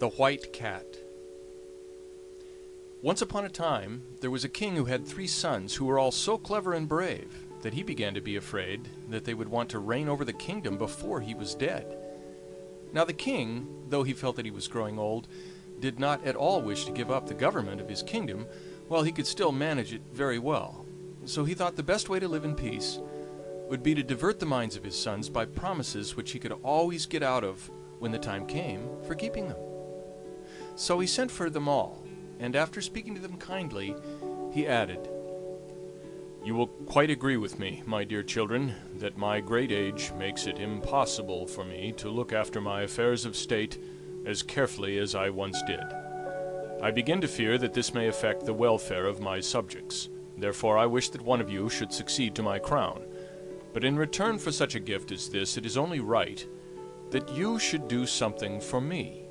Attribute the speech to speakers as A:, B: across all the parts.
A: The White Cat. Once upon a time there was a king who had 3 sons who were all so clever and brave that he began to be afraid that they would want to reign over the kingdom before he was dead. Now the king, though he felt that he was growing old, did not at all wish to give up the government of his kingdom while he could still manage it very well. So he thought the best way to live in peace would be to divert the minds of his sons by promises which he could always get out of when the time came for keeping them. So he sent for them all, and after speaking to them kindly, he added, "You will quite agree with me, my dear children, that my great age makes it impossible for me to look after my affairs of state as carefully as I once did. I begin to fear that this may affect the welfare of my subjects. Therefore I wish that one of you should succeed to my crown. But in return for such a gift as this, it is only right that you should do something for me.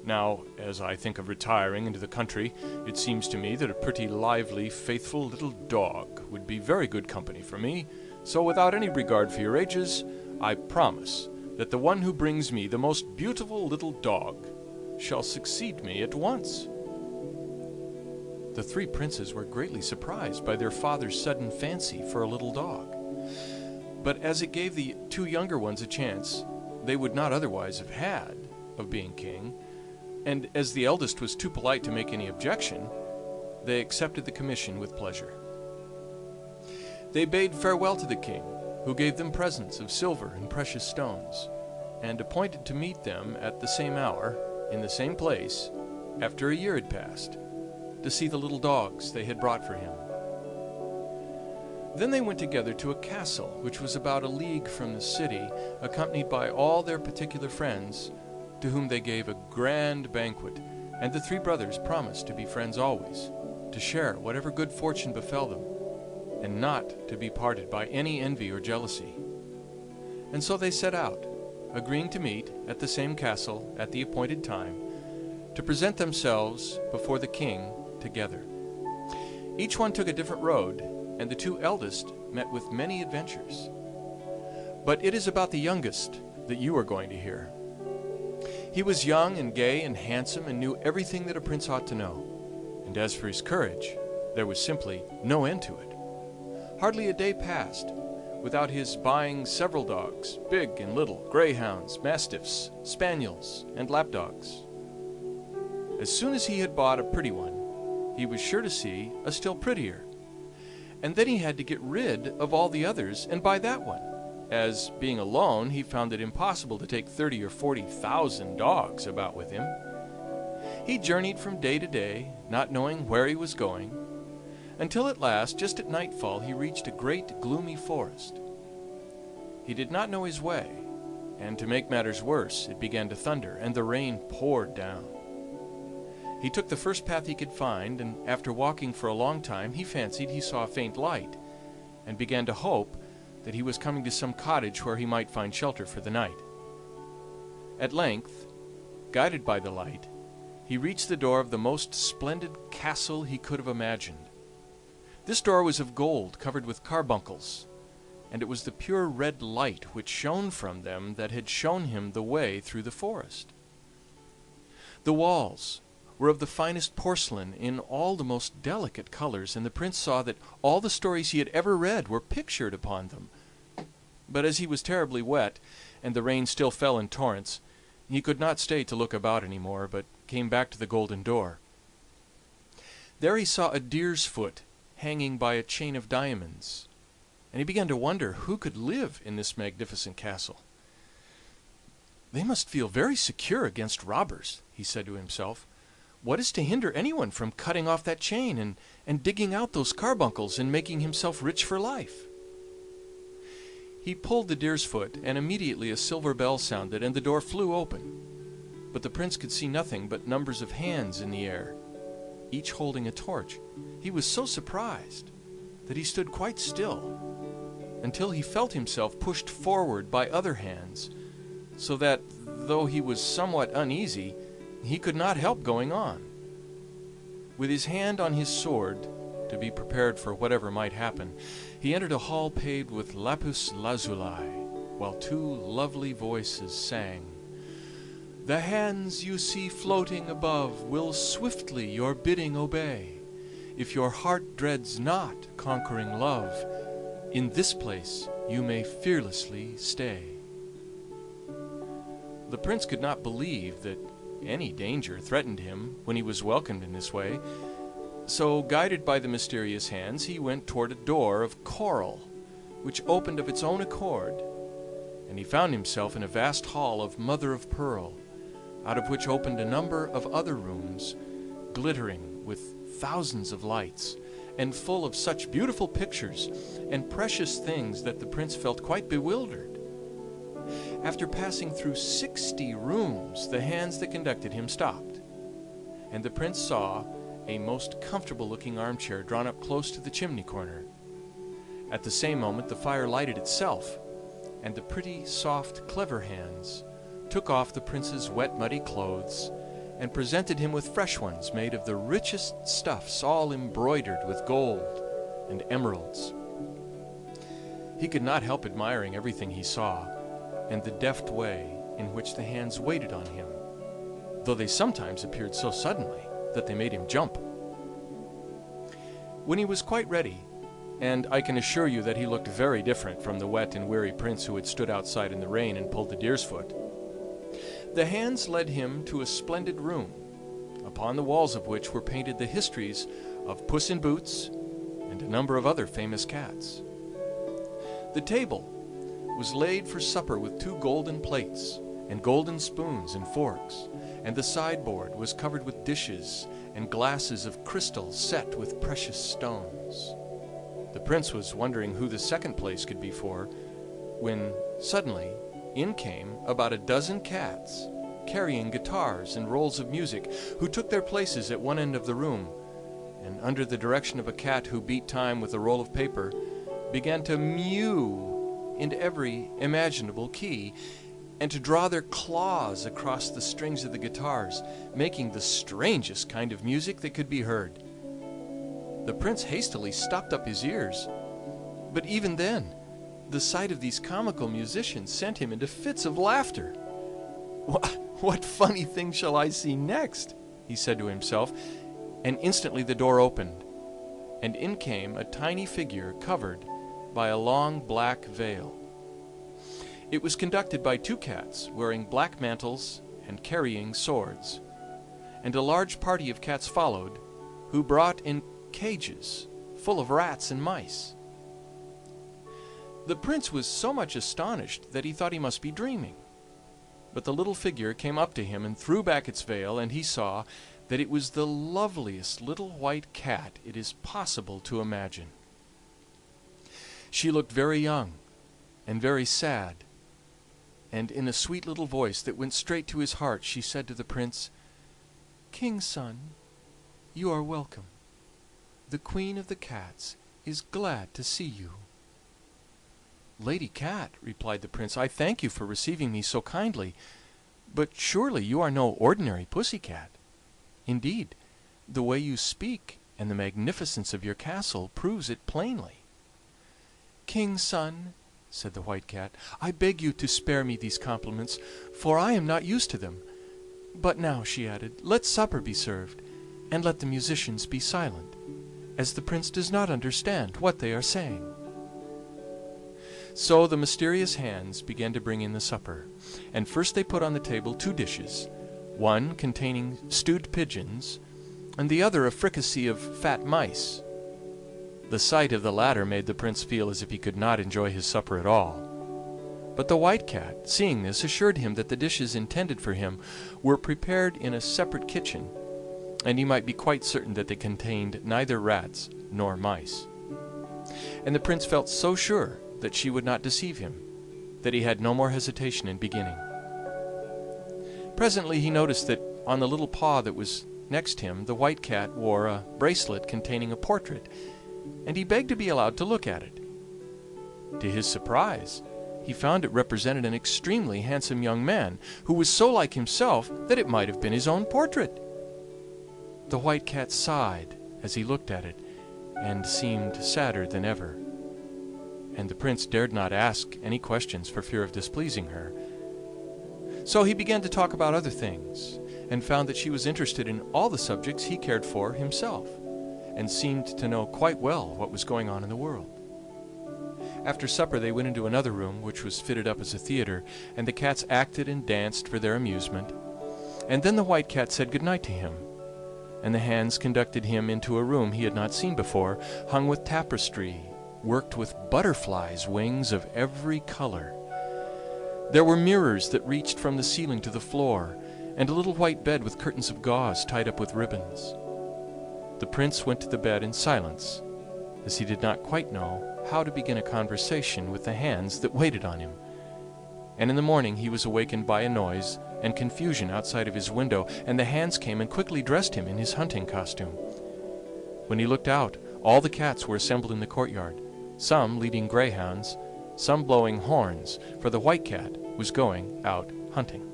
A: Now, as I think of retiring into the country, it seems to me that a pretty lively, faithful little dog would be very good company for me, so without any regard for your ages, I promise that the one who brings me the most beautiful little dog shall succeed me at once." The 3 princes were greatly surprised by their father's sudden fancy for a little dog. But as it gave the 2 younger ones a chance they would not otherwise have had of being king, and as the eldest was too polite to make any objection, they accepted the commission with pleasure. They bade farewell to the king, who gave them presents of silver and precious stones, and appointed to meet them at the same hour, in the same place, after a year had passed, to see the little dogs they had brought for him. Then they went together to a castle which was about a league from the city, accompanied by all their particular friends, to whom they gave a grand banquet, and the 3 brothers promised to be friends always, to share whatever good fortune befell them, and not to be parted by any envy or jealousy. And so they set out, agreeing to meet at the same castle at the appointed time, to present themselves before the king together. Each one took a different road, and the 2 eldest met with many adventures. But it is about the youngest that you are going to hear. He was young and gay and handsome and knew everything that a prince ought to know, and as for his courage, there was simply no end to it. Hardly a day passed without his buying several dogs, big and little, greyhounds, mastiffs, spaniels, and lapdogs. As soon as he had bought a pretty one, he was sure to see a still prettier, and then he had to get rid of all the others and buy that one, as, being alone, he found it impossible to take 30 or 40,000 dogs about with him. He journeyed from day to day, not knowing where he was going, until at last, just at nightfall, he reached a great gloomy forest. He did not know his way, and to make matters worse, it began to thunder, and the rain poured down. He took the first path he could find, and after walking for a long time, he fancied he saw a faint light, and began to hope that he was coming to some cottage where he might find shelter for the night. At length, guided by the light, he reached the door of the most splendid castle he could have imagined. This door was of gold, covered with carbuncles, and it was the pure red light which shone from them that had shown him the way through the forest. The walls were of the finest porcelain in all the most delicate colors, and the prince saw that all the stories he had ever read were pictured upon them. But as he was terribly wet, and the rain still fell in torrents, he could not stay to look about any more, but came back to the golden door. There he saw a deer's foot hanging by a chain of diamonds, and he began to wonder who could live in this magnificent castle. "They must feel very secure against robbers," he said to himself. "What is to hinder anyone from cutting off that chain and digging out those carbuncles and making himself rich for life?" He pulled the deer's foot, and immediately a silver bell sounded, and the door flew open. But the prince could see nothing but numbers of hands in the air, each holding a torch. He was so surprised that he stood quite still, until he felt himself pushed forward by other hands, so that, though he was somewhat uneasy, he could not help going on. With his hand on his sword, to be prepared for whatever might happen, he entered a hall paved with lapis lazuli, while 2 lovely voices sang, The hands you see floating above will swiftly your bidding obey. If your heart dreads not conquering love, in this place you may fearlessly stay." The prince could not believe that any danger threatened him when he was welcomed in this way, so, guided by the mysterious hands, he went toward a door of coral, which opened of its own accord, and he found himself in a vast hall of mother-of-pearl, out of which opened a number of other rooms, glittering with thousands of lights, and full of such beautiful pictures and precious things that the prince felt quite bewildered. After passing through 60 rooms, the hands that conducted him stopped, and the prince saw a most comfortable-looking armchair drawn up close to the chimney corner. At the same moment the fire lighted itself, and the pretty, soft, clever hands took off the prince's wet, muddy clothes and presented him with fresh ones made of the richest stuffs, all embroidered with gold and emeralds. He could not help admiring everything he saw, and the deft way in which the hands waited on him, though they sometimes appeared so suddenly that they made him jump. When he was quite ready, and I can assure you that he looked very different from the wet and weary prince who had stood outside in the rain and pulled the deer's foot, the hands led him to a splendid room, upon the walls of which were painted the histories of Puss in Boots and a number of other famous cats. The table was laid for supper with 2 golden plates and golden spoons and forks, and the sideboard was covered with dishes and glasses of crystal set with precious stones. The prince was wondering who the second place could be for, when suddenly in came about a dozen cats, carrying guitars and rolls of music, who took their places at one end of the room, and under the direction of a cat who beat time with a roll of paper, began to mew in every imaginable key, and to draw their claws across the strings of the guitars, making the strangest kind of music that could be heard. The prince hastily stopped up his ears, but even then the sight of these comical musicians sent him into fits of laughter. "What funny thing shall I see next?" he said to himself, and instantly the door opened, and in came a tiny figure covered by a long black veil. It was conducted by 2 cats wearing black mantles and carrying swords, and a large party of cats followed, who brought in cages full of rats and mice. The prince was so much astonished that he thought he must be dreaming, but the little figure came up to him and threw back its veil, and he saw that it was the loveliest little white cat it is possible to imagine. She looked very young and very sad, and in a sweet little voice that went straight to his heart she said to the prince, "King's son, you are welcome. The Queen of the Cats is glad to see you." "Lady Cat," replied the prince, "I thank you for receiving me so kindly, but surely you are no ordinary pussy cat. Indeed, the way you speak and the magnificence of your castle proves it plainly." "King's son," said the white cat, "I beg you to spare me these compliments, for I am not used to them. But now," she added, "let supper be served, and let the musicians be silent, as the prince does not understand what they are saying." So the mysterious hands began to bring in the supper, and first they put on the table 2 dishes, one containing stewed pigeons, and the other a fricassee of fat mice. The sight of the latter made the prince feel as if he could not enjoy his supper at all. But the white cat, seeing this, assured him that the dishes intended for him were prepared in a separate kitchen, and he might be quite certain that they contained neither rats nor mice. And the prince felt so sure that she would not deceive him that he had no more hesitation in beginning. Presently he noticed that on the little paw that was next him the white cat wore a bracelet containing a portrait, and he begged to be allowed to look at it. To his surprise, he found it represented an extremely handsome young man, who was so like himself that it might have been his own portrait. The white cat sighed as he looked at it, and seemed sadder than ever, and the prince dared not ask any questions for fear of displeasing her. So he began to talk about other things, and found that she was interested in all the subjects he cared for himself, and seemed to know quite well what was going on in the world. After supper they went into another room, which was fitted up as a theater, and the cats acted and danced for their amusement. And then the White Cat said good night to him, and the hands conducted him into a room he had not seen before, hung with tapestry, worked with butterflies' wings of every color. There were mirrors that reached from the ceiling to the floor, and a little white bed with curtains of gauze tied up with ribbons. The Prince went to the bed in silence, as he did not quite know how to begin a conversation with the hands that waited on him. And in the morning he was awakened by a noise and confusion outside of his window, and the hands came and quickly dressed him in his hunting costume. When he looked out, all the cats were assembled in the courtyard, some leading greyhounds, some blowing horns, for the White Cat was going out hunting.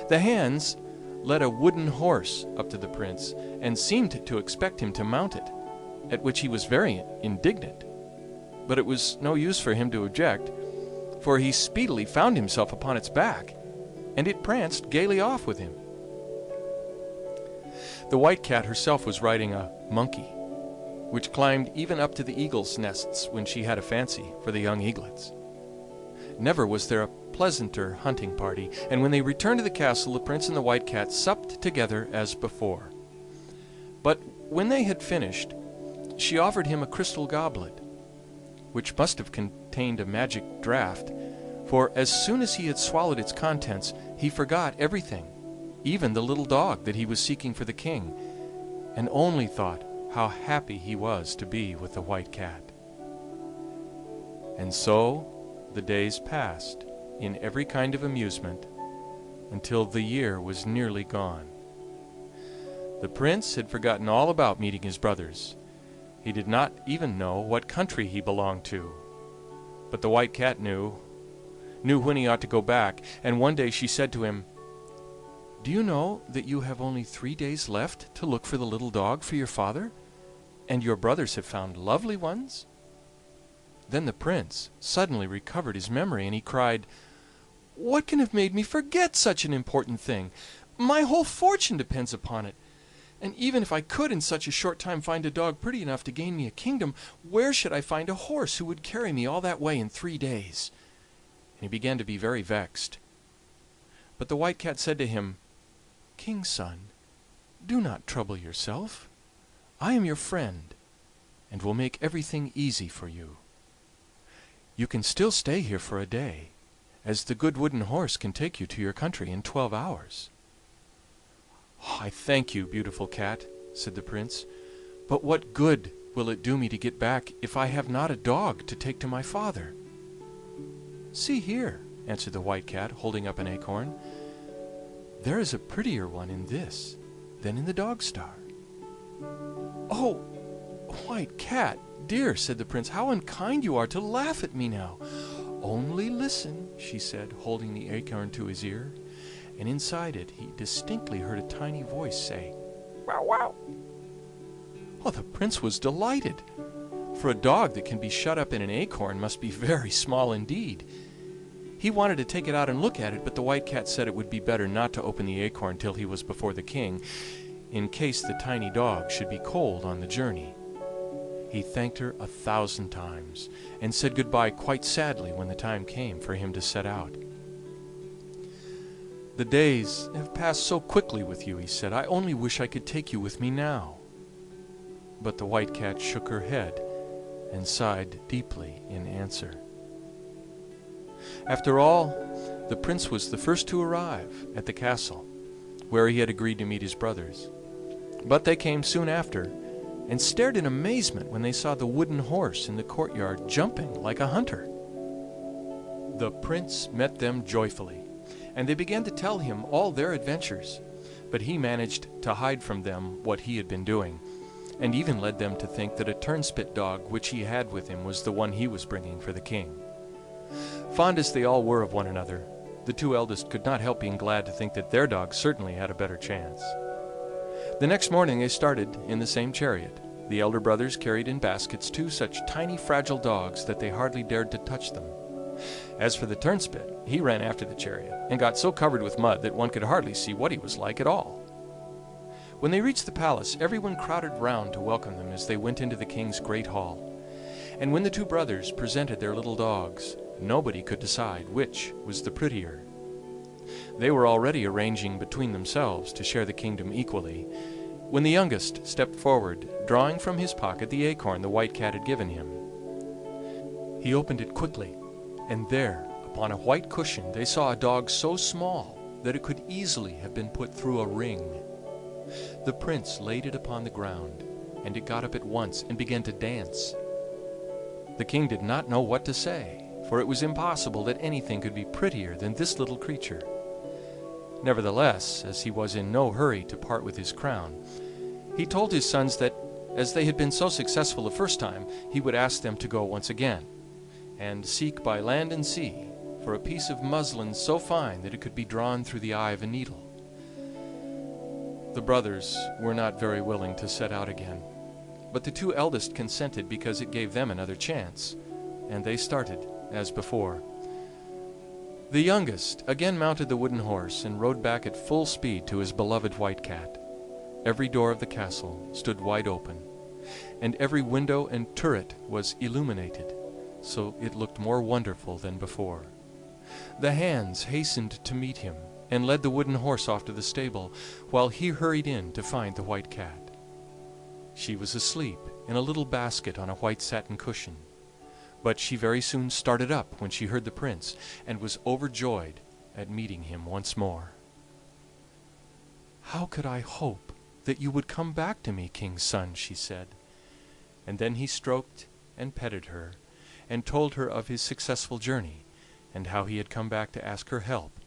A: The hands led a wooden horse up to the Prince, and seemed to expect him to mount it, at which he was very indignant. But it was no use for him to object, for he speedily found himself upon its back, and it pranced gaily off with him. The White Cat herself was riding a monkey, which climbed even up to the eagles' nests when she had a fancy for the young eaglets. Never was there a pleasanter hunting party, and when they returned to the castle, the Prince and the White Cat supped together as before. But when they had finished, she offered him a crystal goblet, which must have contained a magic draught, for as soon as he had swallowed its contents, he forgot everything, even the little dog that he was seeking for the king, and only thought how happy he was to be with the White Cat. And so the days passed in every kind of amusement until the year was nearly gone. The Prince had forgotten all about meeting his brothers. He did not even know what country he belonged to. But the White Cat knew when he ought to go back, and one day she said to him, "Do you know that you have only 3 days left to look for the little dog for your father, and your brothers have found lovely ones?" Then the Prince suddenly recovered his memory, and he cried, "What can have made me forget such an important thing? My whole fortune depends upon it. And even if I could in such a short time find a dog pretty enough to gain me a kingdom, where should I find a horse who would carry me all that way in 3 days?" And he began to be very vexed. But the White Cat said to him, "King's son, do not trouble yourself. I am your friend, and will make everything easy for you. You can still stay here for a day, as the good wooden horse can take you to your country in 12 hours." "I thank you, beautiful cat," said the Prince, "but what good will it do me to get back if I have not a dog to take to my father?" "See here," answered the White Cat, holding up an acorn. "There is a prettier one in this than in the dog star." "Oh, White Cat, dear," said the Prince, "how unkind you are to laugh at me now." "Only listen," she said, holding the acorn to his ear, and inside it he distinctly heard a tiny voice say, "Wow, wow." Oh, the Prince was delighted, for a dog that can be shut up in an acorn must be very small indeed. He wanted to take it out and look at it, but the White Cat said it would be better not to open the acorn till he was before the king, in case the tiny dog should be cold on the journey. He thanked her 1,000 times, and said goodbye quite sadly when the time came for him to set out. "The days have passed so quickly with you," he said. "I only wish I could take you with me now." But the White Cat shook her head and sighed deeply in answer. After all, the Prince was the first to arrive at the castle, where he had agreed to meet his brothers. But they came soon after, and stared in amazement when they saw the wooden horse in the courtyard jumping like a hunter. The Prince met them joyfully, and they began to tell him all their adventures, but he managed to hide from them what he had been doing, and even led them to think that a turnspit dog which he had with him was the one he was bringing for the king. Fond as they all were of one another, the 2 eldest could not help being glad to think that their dog certainly had a better chance. The next morning they started in the same chariot. The elder brothers carried in baskets 2 such tiny fragile dogs that they hardly dared to touch them. As for the turnspit, he ran after the chariot, and got so covered with mud that one could hardly see what he was like at all. When they reached the palace, everyone crowded round to welcome them as they went into the king's great hall. And when the two brothers presented their little dogs, nobody could decide which was the prettier. They were already arranging between themselves to share the kingdom equally, when the youngest stepped forward, drawing from his pocket the acorn the white cat had given him. He opened it quickly, and there, upon a white cushion, they saw a dog so small that it could easily have been put through a ring. The prince laid it upon the ground, and it got up at once and began to dance. The king did not know what to say, for it was impossible that anything could be prettier than this little creature. Nevertheless, as he was in no hurry to part with his crown, he told his sons that, as they had been so successful the first time, he would ask them to go once again, and seek by land and sea for a piece of muslin so fine that it could be drawn through the eye of a needle. The brothers were not very willing to set out again, but the two eldest consented because it gave them another chance, and they started as before. The youngest again mounted the wooden horse and rode back at full speed to his beloved white cat. Every door of the castle stood wide open, and every window and turret was illuminated, so it looked more wonderful than before. The hands hastened to meet him, and led the wooden horse off to the stable, while he hurried in to find the white cat. She was asleep in a little basket on a white satin cushion, but she very soon started up when she heard the prince, and was overjoyed at meeting him once more. "How could I hope that you would come back to me, king's son?" she said, and then he stroked and petted her, and told her of his successful journey, and how he had come back to ask her help,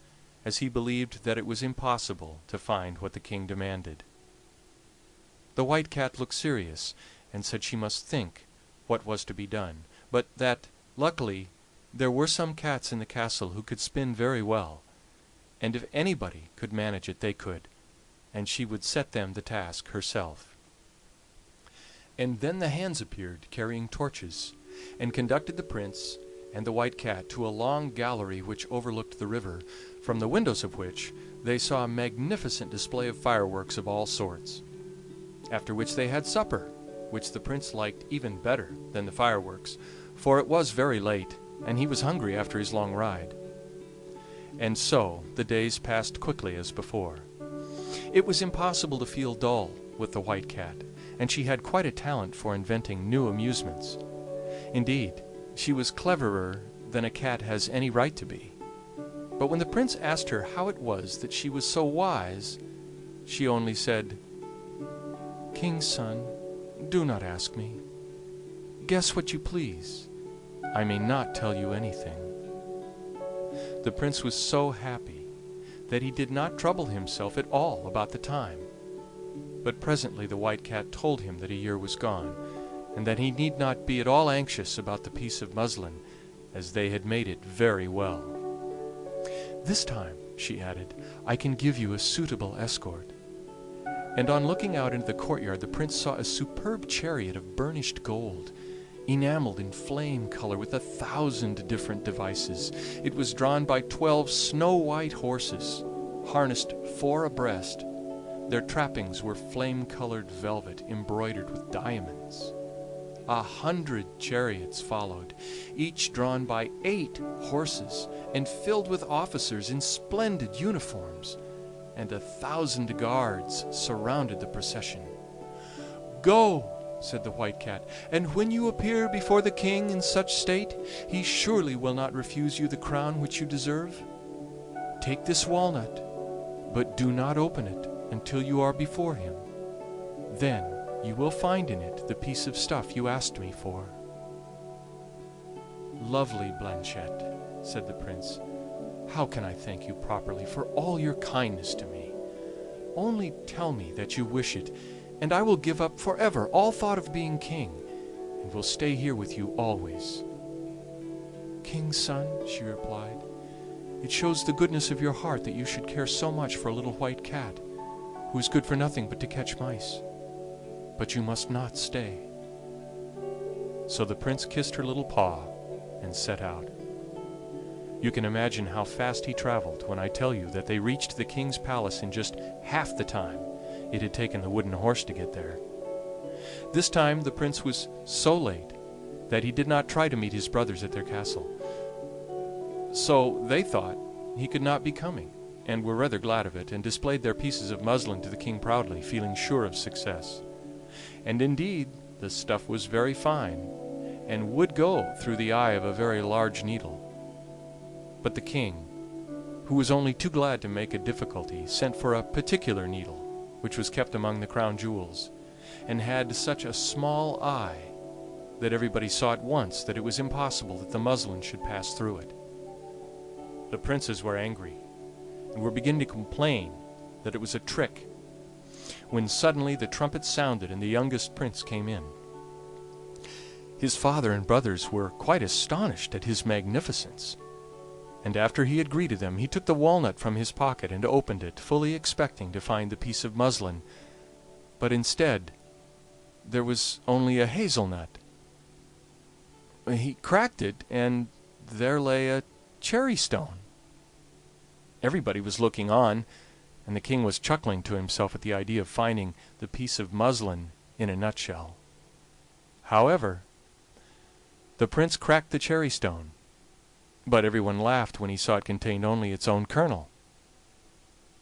A: as he believed that it was impossible to find what the king demanded. The white cat looked serious, and said she must think what was to be done, but that, luckily, there were some cats in the castle who could spin very well, and if anybody could manage it they could, and she would set them the task herself. And then the hands appeared, carrying torches, and conducted the prince and the white cat to a long gallery which overlooked the river, from the windows of which they saw a magnificent display of fireworks of all sorts. After which they had supper, which the prince liked even better than the fireworks, for it was very late, and he was hungry after his long ride. And so the days passed quickly as before. It was impossible to feel dull with the white cat, and she had quite a talent for inventing new amusements. Indeed, she was cleverer than a cat has any right to be. But when the prince asked her how it was that she was so wise, she only said, "King's son, do not ask me. Guess what you please. I may not tell you anything." The prince was so happy that he did not trouble himself at all about the time. But presently the white cat told him that a year was gone, and that he need not be at all anxious about the piece of muslin, as they had made it very well. "This time," she added, "I can give you a suitable escort." And on looking out into the courtyard, the prince saw a superb chariot of burnished gold, enameled in flame color with 1,000 different devices. It was drawn by 12 snow-white horses, harnessed 4 abreast. Their trappings were flame-colored velvet embroidered with diamonds. 100 chariots followed, each drawn by 8 horses and filled with officers in splendid uniforms, and 1,000 guards surrounded the procession. "Go," said the white cat, "and when you appear before the king in such state, he surely will not refuse you the crown which you deserve. Take this walnut, but do not open it until you are before him. Then you will find in it the piece of stuff you asked me for." "Lovely Blanchette," said the prince, "how can I thank you properly for all your kindness to me? Only tell me that you wish it, and I will give up forever all thought of being king, and will stay here with you always." "King's son," she replied, "it shows the goodness of your heart that you should care so much for a little white cat, who is good for nothing but to catch mice. But you must not stay." So the prince kissed her little paw and set out. You can imagine how fast he traveled when I tell you that they reached the king's palace in just half the time it had taken the wooden horse to get there. This time the prince was so late that he did not try to meet his brothers at their castle. So they thought he could not be coming, and were rather glad of it, and displayed their pieces of muslin to the king proudly, feeling sure of success. And indeed the stuff was very fine, and would go through the eye of a very large needle. But the king, who was only too glad to make a difficulty, sent for a particular needle, which was kept among the crown jewels, and had such a small eye that everybody saw at once that it was impossible that the muslin should pass through it. The princes were angry, and were beginning to complain that it was a trick, when suddenly the trumpet sounded and the youngest prince came in. His father and brothers were quite astonished at his magnificence, and after he had greeted them he took the walnut from his pocket and opened it, fully expecting to find the piece of muslin, but instead there was only a hazelnut. He cracked it, and there lay a cherry stone. Everybody was looking on, and the king was chuckling to himself at the idea of finding the piece of muslin in a nutshell. However, the prince cracked the cherry stone, but everyone laughed when he saw it contained only its own kernel.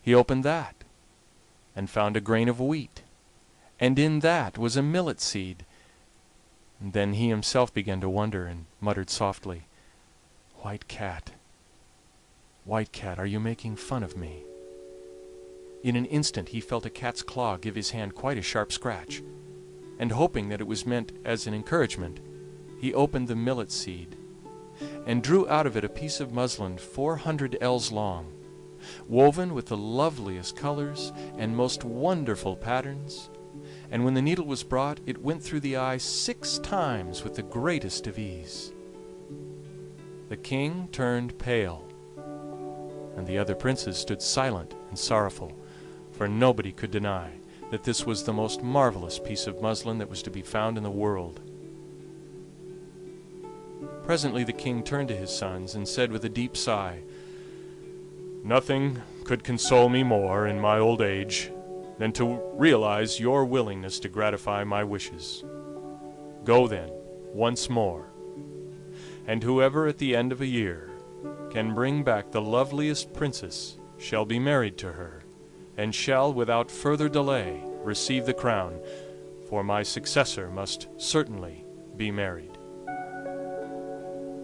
A: He opened that, and found a grain of wheat, and in that was a millet seed. And then he himself began to wonder, and muttered softly, "White cat, White Cat, are you making fun of me?" In an instant he felt a cat's claw give his hand quite a sharp scratch, and hoping that it was meant as an encouragement, he opened the millet seed, and drew out of it a piece of muslin 400 ells long, woven with the loveliest colors and most wonderful patterns, and when the needle was brought it went through the eye 6 times with the greatest of ease. The king turned pale, and the other princes stood silent and sorrowful, for nobody could deny that this was the most marvelous piece of muslin that was to be found in the world. Presently the king turned to his sons and said with a deep sigh, "Nothing could console me more in my old age than to realize your willingness to gratify my wishes. Go then, once more, and whoever at the end of a year can bring back the loveliest princess shall be married to her, and shall without further delay receive the crown, for my successor must certainly be married."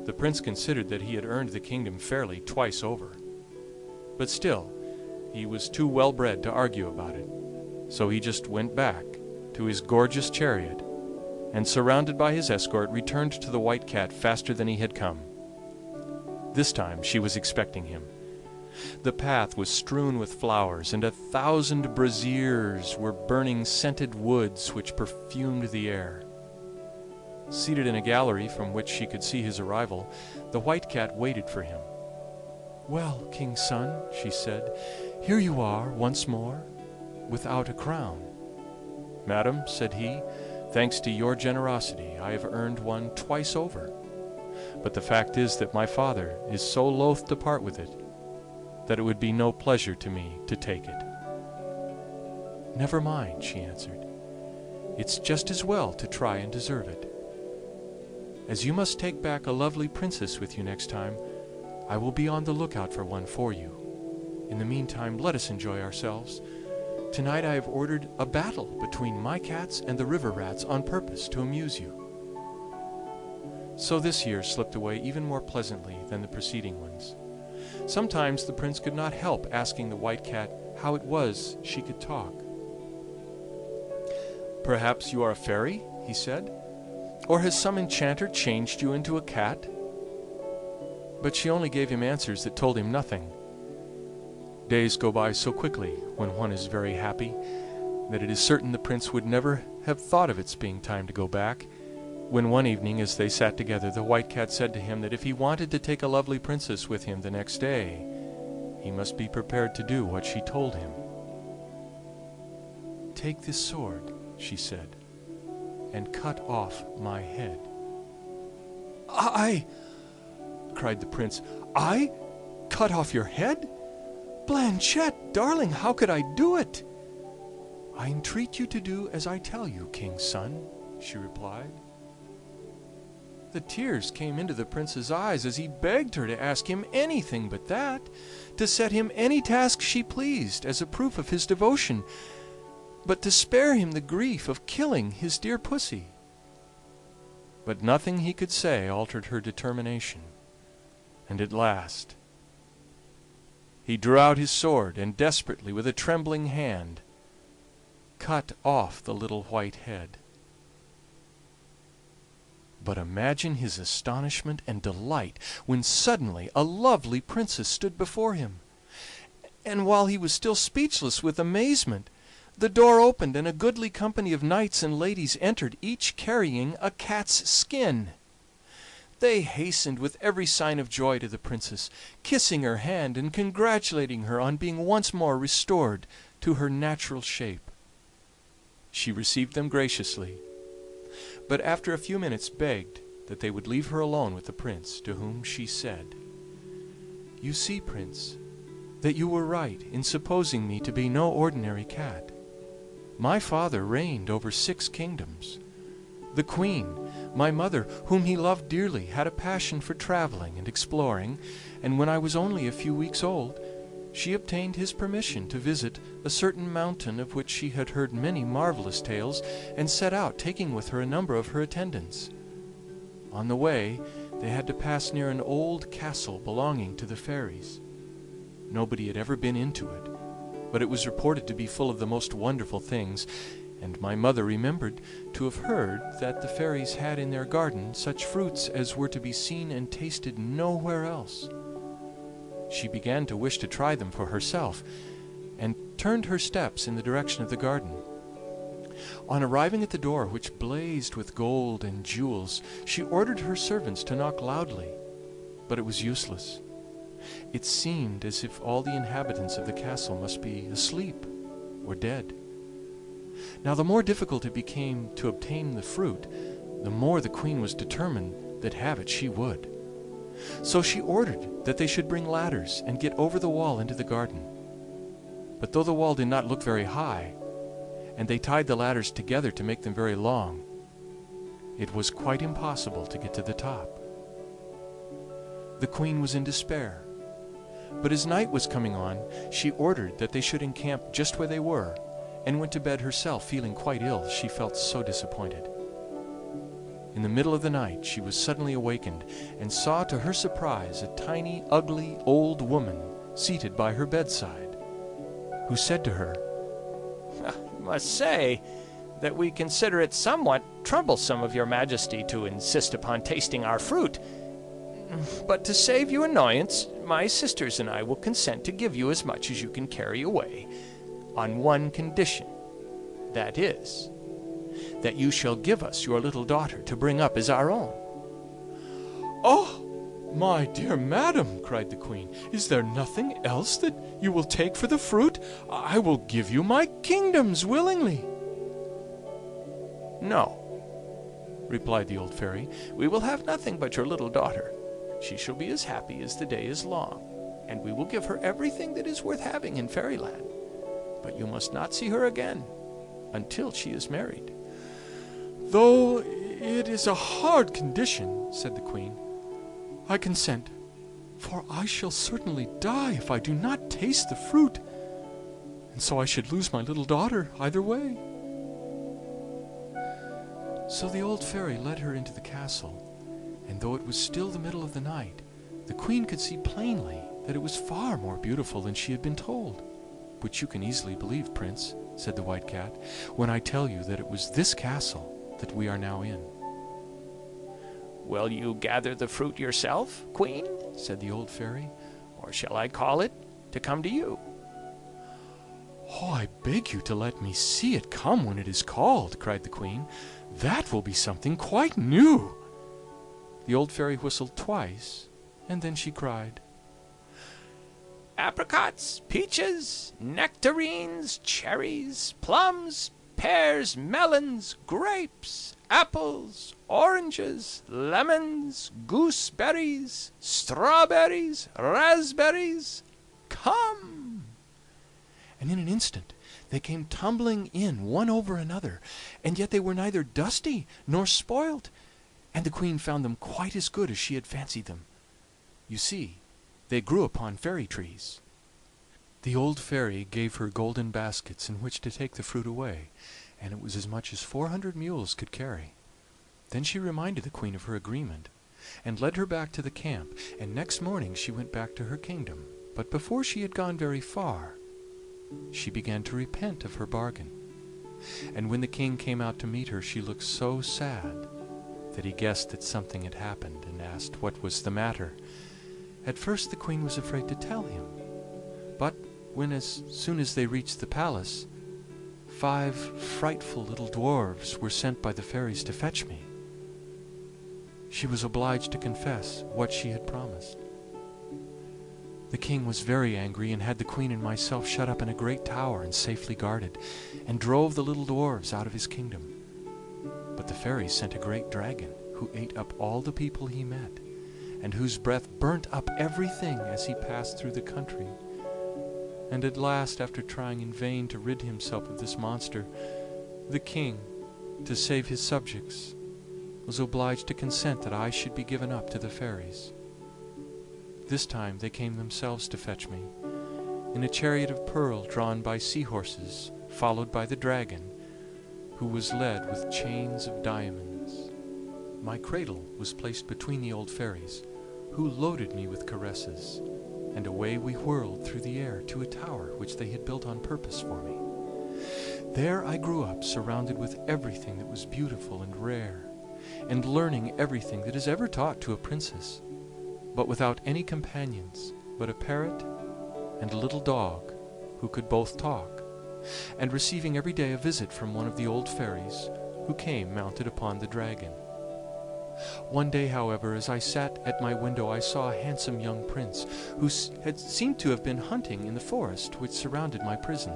A: The prince considered that he had earned the kingdom fairly twice over, but still he was too well bred to argue about it, so he just went back to his gorgeous chariot, and surrounded by his escort returned to the White Cat faster than he had come. This time she was expecting him. The path was strewn with flowers, and 1,000 braziers were burning scented woods which perfumed the air. Seated in a gallery from which she could see his arrival, the White Cat waited for him. "Well, king's son," she said, "here you are once more, without a crown." "Madam," said he, "thanks to your generosity I have earned one twice over, but the fact is that my father is so loath to part with it that it would be no pleasure to me to take it." "Never mind," she answered. "It's just as well to try and deserve it. As you must take back a lovely princess with you next time, I will be on the lookout for one for you. In the meantime, let us enjoy ourselves. Tonight I have ordered a battle between my cats and the river rats on purpose to amuse you." So this year slipped away even more pleasantly than the preceding ones. Sometimes the prince could not help asking the White Cat how it was she could talk. "Perhaps you are a fairy," he said, "or has some enchanter changed you into a cat?" But she only gave him answers that told him nothing. Days go by so quickly when one is very happy that it is certain the prince would never have thought of its being time to go back, when one evening as they sat together the White Cat said to him that if he wanted to take a lovely princess with him the next day, he must be prepared to do what she told him. "Take this sword," she said, "and cut off my head." "I," cried the prince, I cut off your head? Blanchette, darling, how could I do it?" "I entreat you to do as I tell you, King's son," she replied. The tears came into the prince's eyes as he begged her to ask him anything but that, to set him any task she pleased as a proof of his devotion, but to spare him the grief of killing his dear pussy. But nothing he could say altered her determination, and at last he drew out his sword and desperately, with a trembling hand, cut off the little white head. But imagine his astonishment and delight when suddenly a lovely princess stood before him, and while he was still speechless with amazement, the door opened and a goodly company of knights and ladies entered, each carrying a cat's skin. They hastened with every sign of joy to the princess, kissing her hand and congratulating her on being once more restored to her natural shape. She received them graciously, but after a few minutes begged that they would leave her alone with the prince, to whom she said, "You see, Prince, that you were right in supposing me to be no ordinary cat. My father reigned over 6 kingdoms. The queen, my mother, whom he loved dearly, had a passion for traveling and exploring, and when I was only a few weeks old, she obtained his permission to visit a certain mountain of which she had heard many marvelous tales, and set out, taking with her a number of her attendants. On the way they had to pass near an old castle belonging to the fairies. Nobody had ever been into it, but it was reported to be full of the most wonderful things, and my mother remembered to have heard that the fairies had in their garden such fruits as were to be seen and tasted nowhere else. She began to wish to try them for herself, and turned her steps in the direction of the garden. On arriving at the door, which blazed with gold and jewels, she ordered her servants to knock loudly, but it was useless. It seemed as if all the inhabitants of the castle must be asleep or dead. Now, the more difficult it became to obtain the fruit, the more the queen was determined that have it she would. So she ordered that they should bring ladders and get over the wall into the garden. But though the wall did not look very high, and they tied the ladders together to make them very long, it was quite impossible to get to the top. The queen was in despair, but as night was coming on, she ordered that they should encamp just where they were, and went to bed herself, feeling quite ill, she felt so disappointed. In the middle of the night she was suddenly awakened, and saw to her surprise a tiny, ugly old woman seated by her bedside, who said to her,
B: "I must say that we consider it somewhat troublesome of your majesty to insist upon tasting our fruit, but to save you annoyance, my sisters and I will consent to give you as much as you can carry away, on one condition, that is, that you shall give us your little daughter to bring up as our own."
A: "Oh, my dear madam," cried the queen, "is there nothing else that you will take for the fruit? I will give you my kingdoms willingly."
B: "No," replied the old fairy, "we will have nothing but your little daughter. She shall be as happy as the day is long, and we will give her everything that is worth having in fairyland. But you must not see her again until she is married."
A: "Though it is a hard condition," said the queen, "I consent, for I shall certainly die if I do not taste the fruit, and so I should lose my little daughter either way." So the old fairy led her into the castle, and though it was still the middle of the night, the queen could see plainly that it was far more beautiful than she had been told. "Which you can easily believe, Prince," said the White Cat, "when I tell you that it was this castle that we are now in."
B: "Will you gather the fruit yourself, Queen?" said the old fairy, "or shall I call it to come to you?"
A: "Oh, I beg you to let me see it come when it is called," cried the queen. "That will be something quite new." The old fairy whistled twice, and then she cried,
B: "Apricots, peaches, nectarines, cherries, plums, pears, melons, grapes, apples, oranges, lemons, gooseberries, strawberries, raspberries. Come!"
A: And in an instant they came tumbling in one over another, and yet they were neither dusty nor spoilt, and the queen found them quite as good as she had fancied them. You see, they grew upon fairy trees. The old fairy gave her golden baskets in which to take the fruit away, and it was as much as 400 mules could carry. Then she reminded the queen of her agreement, and led her back to the camp, and next morning she went back to her kingdom. But before she had gone very far, she began to repent of her bargain, and when the king came out to meet her, she looked so sad that he guessed that something had happened, and asked what was the matter. At first the queen was afraid to tell him, but when, as soon as they reached the palace, 5 frightful little dwarfs were sent by the fairies to fetch me, she was obliged to confess what she had promised. The king was very angry, and had the queen and myself shut up in a great tower and safely guarded, and drove the little dwarfs out of his kingdom. But the fairies sent a great dragon, who ate up all the people he met, and whose breath burnt up everything as he passed through the country. And at last, after trying in vain to rid himself of this monster, the king, to save his subjects, was obliged to consent that I should be given up to the fairies. This time they came themselves to fetch me, in a chariot of pearl drawn by seahorses, followed by the dragon, who was led with chains of diamonds. My cradle was placed between the old fairies, who loaded me with caresses, and away we whirled through the air to a tower which they had built on purpose for me. There I grew up, surrounded with everything that was beautiful and rare, and learning everything that is ever taught to a princess, but without any companions but a parrot and a little dog who could both talk, and receiving every day a visit from one of the old fairies, who came mounted upon the dragon. One day, however, as I sat at my window, I saw a handsome young prince, who had seemed to have been hunting in the forest which surrounded my prison,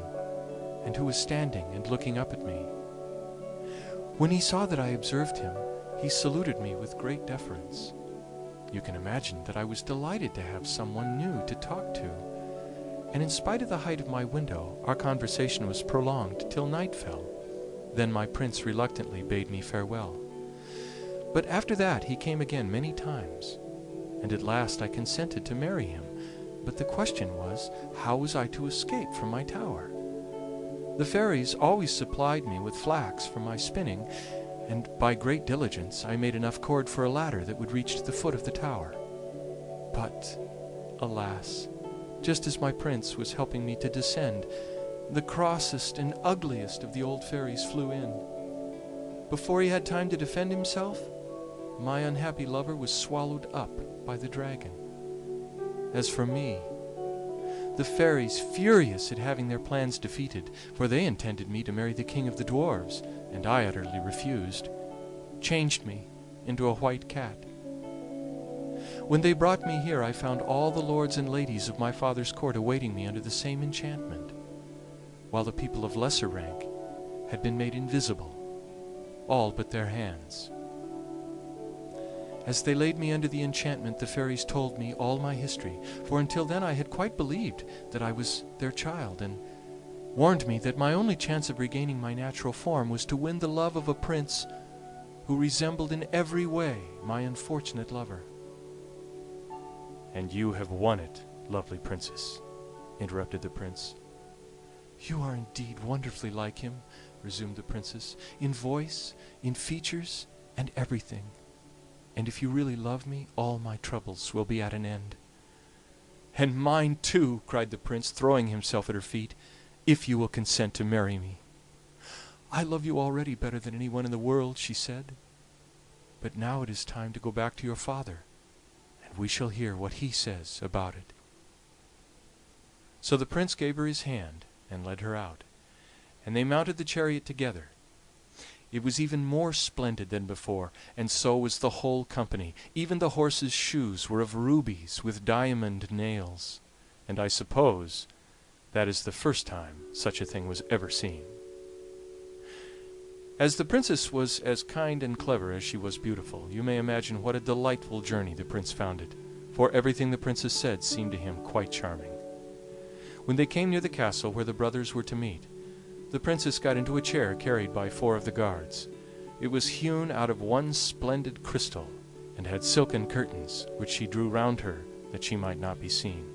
A: and who was standing and looking up at me. When he saw that I observed him, he saluted me with great deference. You can imagine that I was delighted to have someone new to talk to, and in spite of the height of my window, our conversation was prolonged till night fell. Then my prince reluctantly bade me farewell. But after that he came again many times, and at last I consented to marry him. But the question was, how was I to escape from my tower? The fairies always supplied me with flax for my spinning, and by great diligence I made enough cord for a ladder that would reach to the foot of the tower. But, alas, just as my prince was helping me to descend, the crossest and ugliest of the old fairies flew in. Before he had time to defend himself, my unhappy lover was swallowed up by the dragon. As for me, the fairies, furious at having their plans defeated, for they intended me to marry the king of the dwarves, and I utterly refused, changed me into a white cat. When they brought me here, I found all the lords and ladies of my father's court awaiting me under the same enchantment, while the people of lesser rank had been made invisible, all but their hands. As they laid me under the enchantment, the fairies told me all my history, for until then I had quite believed that I was their child, and warned me that my only chance of regaining my natural form was to win the love of a prince who resembled in every way my unfortunate lover. "And you have won it, lovely princess," interrupted the prince. "You are indeed wonderfully like him," resumed the princess, "in voice, in features, and everything. And if you really love me, all my troubles will be at an end." "And mine too," cried the prince, throwing himself at her feet, "if you will consent to marry me." "I love you already better than anyone in the world," she said. "But now it is time to go back to your father, and we shall hear what he says about it." So the prince gave her his hand and led her out, and they mounted the chariot together. It was even more splendid than before, and so was the whole company. Even the horses' shoes were of rubies with diamond nails, and I suppose that is the first time such a thing was ever seen. As the princess was as kind and clever as she was beautiful, you may imagine what a delightful journey the prince found it, for everything the princess said seemed to him quite charming. When they came near the castle where the brothers were to meet, the princess got into a chair carried by 4 of the guards. It was hewn out of one splendid crystal, and had silken curtains, which she drew round her that she might not be seen.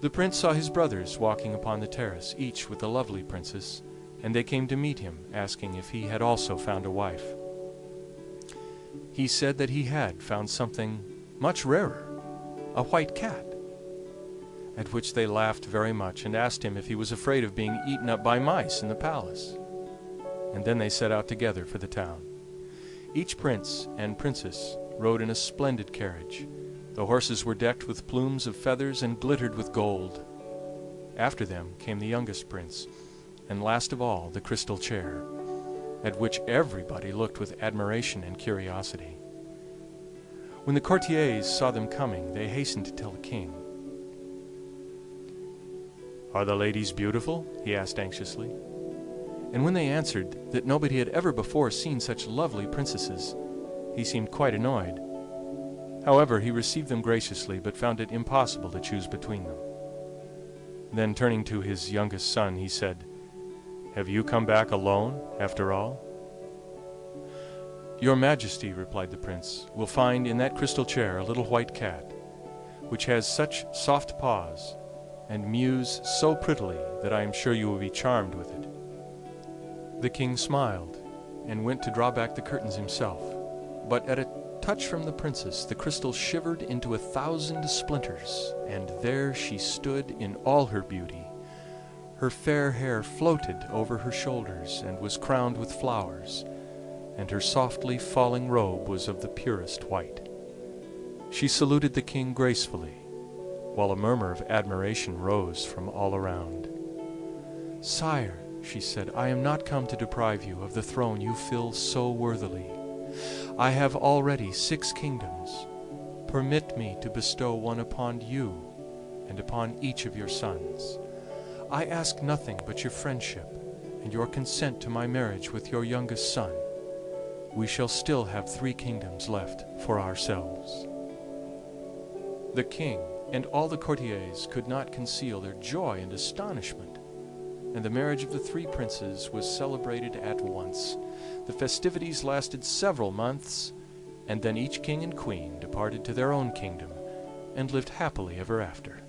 A: The prince saw his brothers walking upon the terrace, each with a lovely princess, and they came to meet him, asking if he had also found a wife. He said that he had found something much rarer, a white cat, at which they laughed very much and asked him if he was afraid of being eaten up by mice in the palace. And then they set out together for the town. Each prince and princess rode in a splendid carriage. The horses were decked with plumes of feathers and glittered with gold. After them came the youngest prince, and last of all the crystal chair, at which everybody looked with admiration and curiosity. When the courtiers saw them coming, they hastened to tell the king. "Are the ladies beautiful?" he asked anxiously. And when they answered that nobody had ever before seen such lovely princesses, he seemed quite annoyed. However, he received them graciously, but found it impossible to choose between them. Then, turning to his youngest son, he said, "Have you come back alone, after all?" "Your Majesty," replied the prince, "will find in that crystal chair a little white cat, which has such soft paws, and mews so prettily that I am sure you will be charmed with it." The king smiled, and went to draw back the curtains himself, but at a touch from the princess the crystal shivered into 1,000 splinters, and there she stood in all her beauty. Her fair hair floated over her shoulders and was crowned with flowers, and her softly falling robe was of the purest white. She saluted the king gracefully, while a murmur of admiration rose from all around. "Sire," she said, "I am not come to deprive you of the throne you fill so worthily. I have already 6 kingdoms. Permit me to bestow one upon you and upon each of your sons. I ask nothing but your friendship and your consent to my marriage with your youngest son. We shall still have 3 kingdoms left for ourselves." The king and all the courtiers could not conceal their joy and astonishment, and the marriage of the 3 princes was celebrated at once. The festivities lasted several months, and then each king and queen departed to their own kingdom and lived happily ever after.